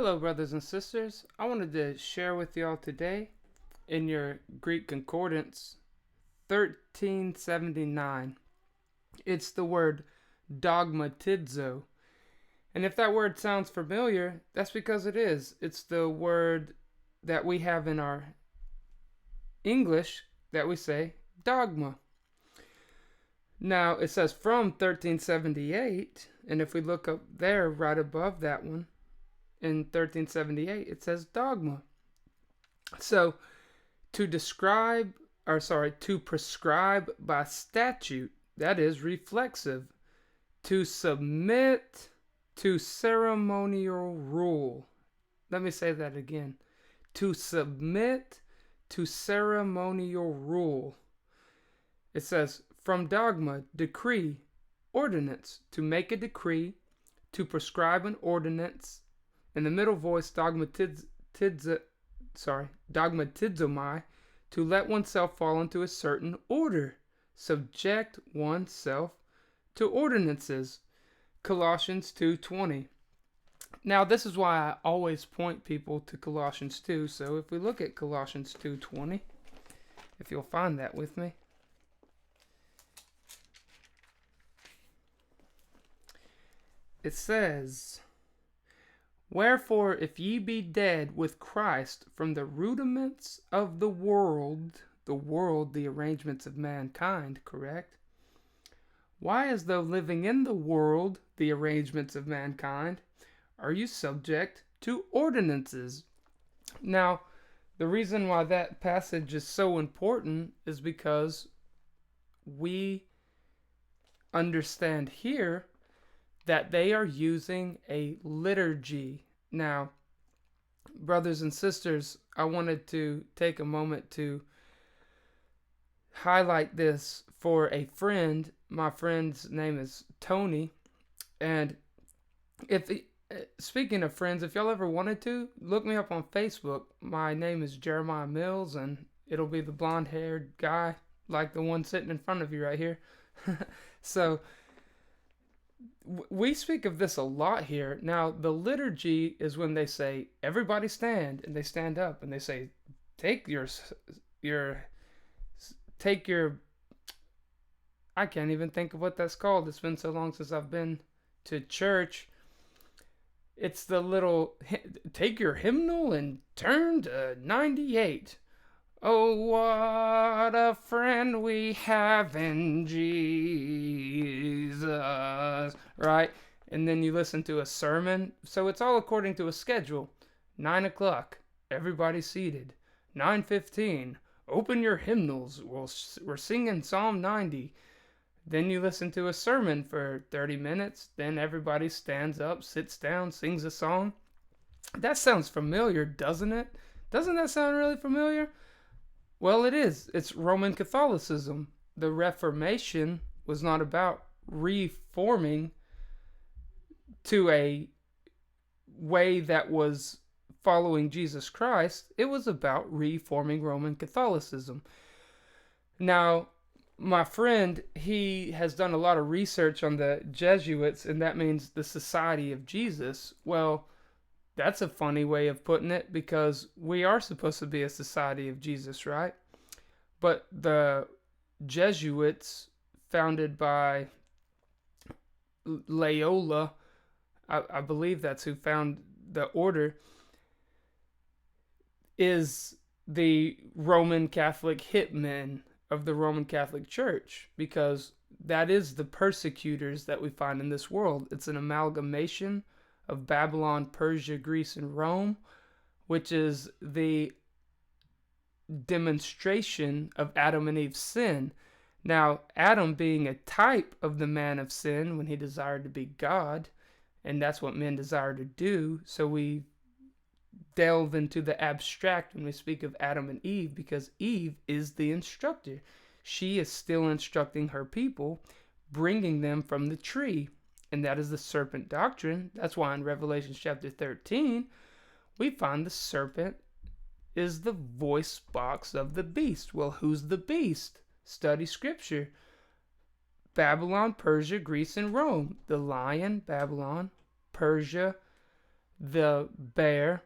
Hello, brothers and sisters. I wanted to share with y'all today in your Greek Concordance 1379. It's the word dogmatizo. And if that word sounds familiar, that's because it is. It's the word that we have in our English that we say dogma. Now, it says from 1378, and if we look up there right above that one, in 1378, it says dogma. So, to prescribe by statute, that is reflexive. To submit to ceremonial rule. Let me say that again. To submit to ceremonial rule. It says, from dogma, decree, ordinance. To make a decree, to prescribe an ordinance. In the middle voice, dogmatizomai, to let oneself fall into a certain order. Subject oneself to ordinances. Colossians 2:20. Now, this is why I always point people to Colossians 2. So if we look at Colossians 2:20, if you'll find that with me. It says, wherefore, if ye be dead with Christ from the rudiments of the world, the arrangements of mankind, correct? Why, as though living in the world, the arrangements of mankind, are you subject to ordinances? Now, the reason why that passage is so important is because we understand here that they are using a liturgy. Now, brothers and sisters, I wanted to take a moment to highlight this for a friend. My friend's name is Tony. And speaking of friends, if y'all ever wanted to, look me up on Facebook. My name is Jeremiah Mills, and it'll be the blonde-haired guy, like the one sitting in front of you right here. So, we speak of this a lot here. Now, the liturgy is when they say, everybody stand, and they stand up, and they say, take your, I can't even think of what that's called. It's been so long since I've been to church. It's the little, take your hymnal and turn to 98. Oh, what a friend we have in Jesus, right? And then you listen to a sermon. So it's all according to a schedule. 9 o'clock, everybody seated. 9:15, open your hymnals. We're singing Psalm 90. Then you listen to a sermon for 30 minutes. Then everybody stands up, sits down, sings a song. That sounds familiar, doesn't it? Doesn't that sound really familiar? Well, it is. It's Roman Catholicism. The Reformation was not about reforming to a way that was following Jesus Christ. It was about reforming Roman Catholicism. Now, my friend, he has done a lot of research on the Jesuits, and that means the Society of Jesus. Well, that's a funny way of putting it, because we are supposed to be a society of Jesus, right? But the Jesuits, founded by Loyola, I believe that's who found the order, is the Roman Catholic hitmen of the Roman Catholic Church, because that is the persecutors that we find in this world. It's an amalgamation of Babylon, Persia, Greece, and Rome, which is the demonstration of Adam and Eve's sin. Now, Adam being a type of the man of sin when he desired to be God, and that's what men desire to do, so we delve into the abstract when we speak of Adam and Eve, because Eve is the instructor. She is still instructing her people, bringing them from the tree. And that is the serpent doctrine. That's why in Revelation chapter 13, we find the serpent is the voice box of the beast. Well, who's the beast? Study scripture. Babylon, Persia, Greece, and Rome. The lion, Babylon, Persia, the bear,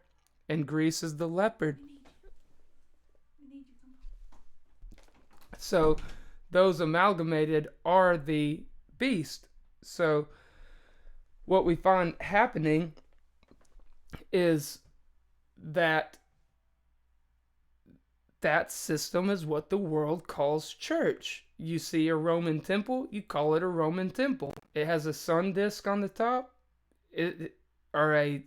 and Greece is the leopard. So those amalgamated are the beast. So what we find happening is that system is what the world calls church. You see a Roman temple, you call it a Roman temple. It has a sun disk on the top, or a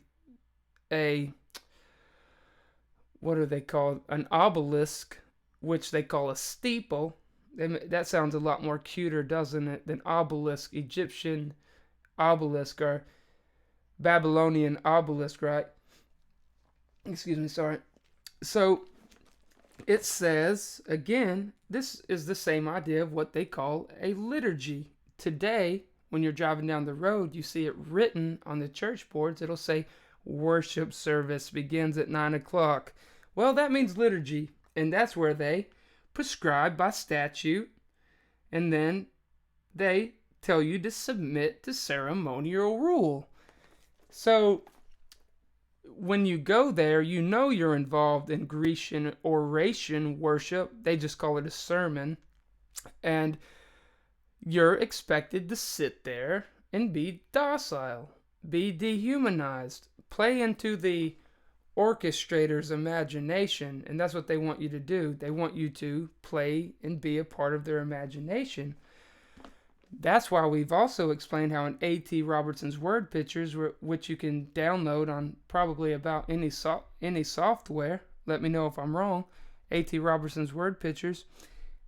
what are they called? An obelisk, which they call a steeple. That sounds a lot more cuter, doesn't it, than obelisk, Egyptian obelisk, or Babylonian obelisk, right? Excuse me, sorry. So it says, again, this is the same idea of what they call a liturgy. Today, when you're driving down the road, you see it written on the church boards. It'll say, worship service begins at 9 o'clock. Well, that means liturgy, and that's where they prescribe by statute, and then they tell you to submit to ceremonial rule. So when you go there, you know you're involved in Grecian oration worship. They just call it a sermon. And you're expected to sit there and be docile, be dehumanized, play into the orchestrator's imagination. And that's what they want you to do. They want you to play and be a part of their imagination. That's why we've also explained how in A.T. Robertson's word pictures, which you can download on probably about any software, let me know if I'm wrong, A.T. Robertson's word pictures,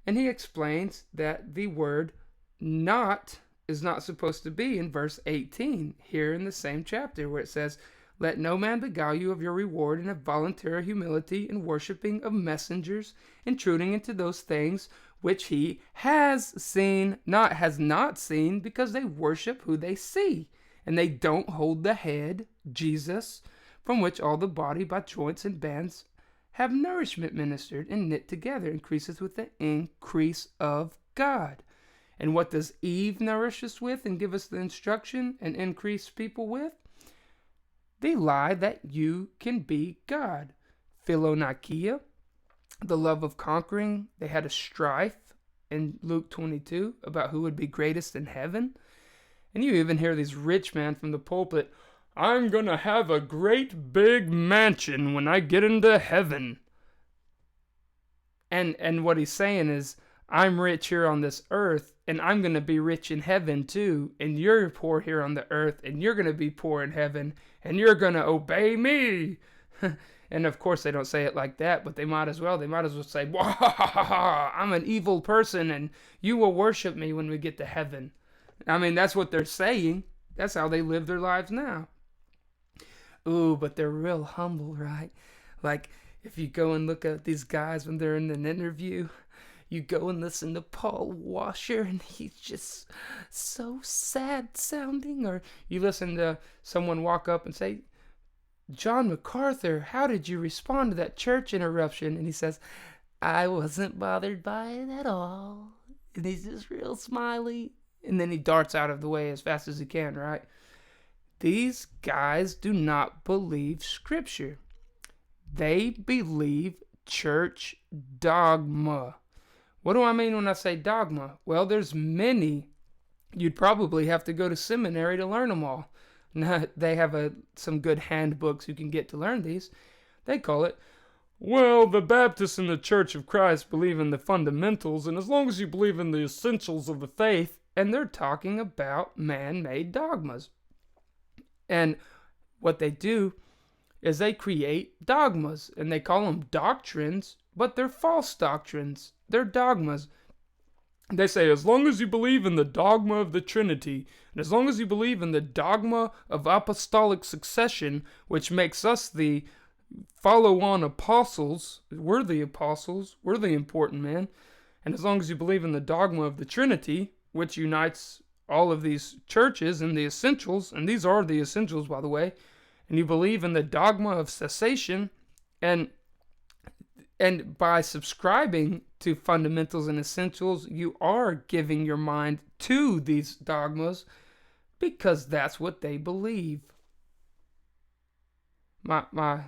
and he explains that the word not is not supposed to be in verse 18 here in the same chapter, where it says, let no man beguile you of your reward in a voluntary humility and worshiping of messengers, intruding into those things which he has seen, has not seen, because they worship who they see, and they don't hold the head, Jesus, from which all the body by joints and bands have nourishment ministered and knit together, increaseth with the increase of God. And what does Eve nourish us with and give us the instruction and increase people with? The lie that you can be God. Philonikeia, the love of conquering. They had a strife in Luke 22 about who would be greatest in heaven. And you even hear these rich men from the pulpit, I'm going to have a great big mansion when I get into heaven. And what he's saying is, I'm rich here on this earth, and I'm going to be rich in heaven too. And you're poor here on the earth, and you're going to be poor in heaven, and you're going to obey me. And of course they don't say it like that, but they might as well. They might as well say, I'm an evil person, and you will worship me when we get to heaven. I mean, that's what they're saying. That's how they live their lives now. Ooh, but they're real humble, right? Like, if you go and look at these guys when they're in an interview, you go and listen to Paul Washer, and he's just so sad sounding. Or you listen to someone walk up and say, John MacArthur, how did you respond to that church interruption? And he says, I wasn't bothered by it at all. And he's just real smiley. And then he darts out of the way as fast as he can, right? These guys do not believe Scripture. They believe church dogma. What do I mean when I say dogma? Well, there's many. You'd probably have to go to seminary to learn them all. Now, they have some good handbooks you can get to learn these. They call it, well, the Baptists in the Church of Christ believe in the fundamentals, and as long as you believe in the essentials of the faith, and they're talking about man-made dogmas. And what they do is they create dogmas, and they call them doctrines, but they're false doctrines. They're dogmas. They say, as long as you believe in the dogma of the Trinity, and as long as you believe in the dogma of apostolic succession, which makes us the follow-on apostles, we're the important men, and as long as you believe in the dogma of the Trinity, which unites all of these churches and the essentials, and these are the essentials, by the way, and you believe in the dogma of cessation, and by subscribing to fundamentals and essentials, you are giving your mind to these dogmas because that's what they believe. my